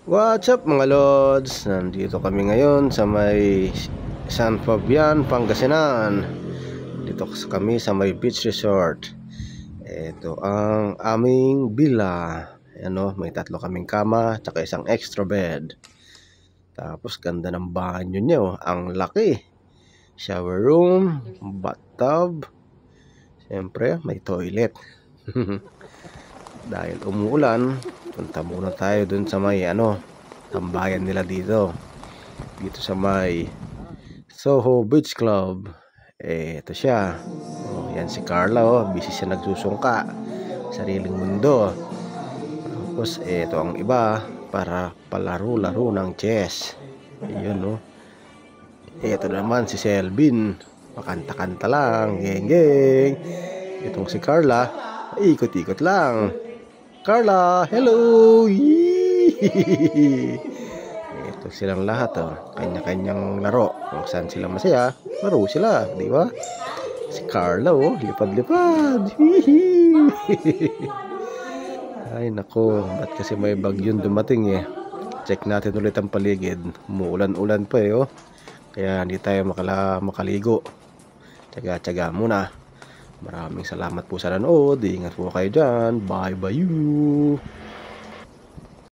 What's up mga lods? Nandito kami ngayon sa may San Fabian, Pangasinan. Dito kami sa may beach resort. Ito ang aming villa. Ano, may 3 kaming kama, tsaka isang extra bed. Tapos ganda ng banyo niya, oh. Ang laki. Shower room, bathtub. Siyempre, may toilet. Dahil umuulan, punta muna tayo dun sa may tambayan nila dito sa may Soho Beach Club. Ito siya. Yan si Carla, busy siya nagsusungka, sariling mundo. Tapos ito ang iba para palaro-laro ng chess. Ayun, ito naman si Selvin, pakanta-kanta lang, geng-geng. Itong si Carla, ikot-ikot lang. Carla, hello! Ito silang lahat, kanya-kanyang laro. Kung saan sila masaya, laro sila, di ba? Si Carla, lipad-lipad. Ay nako, ba't kasi may bagyong dumating Check natin ulit ang paligid. Umuulan-ulan pa kaya hindi tayo makaligo. Tsaga-tsaga muna. Maraming salamat po sa nanood. Ingat po kayo dyan. Bye bye you.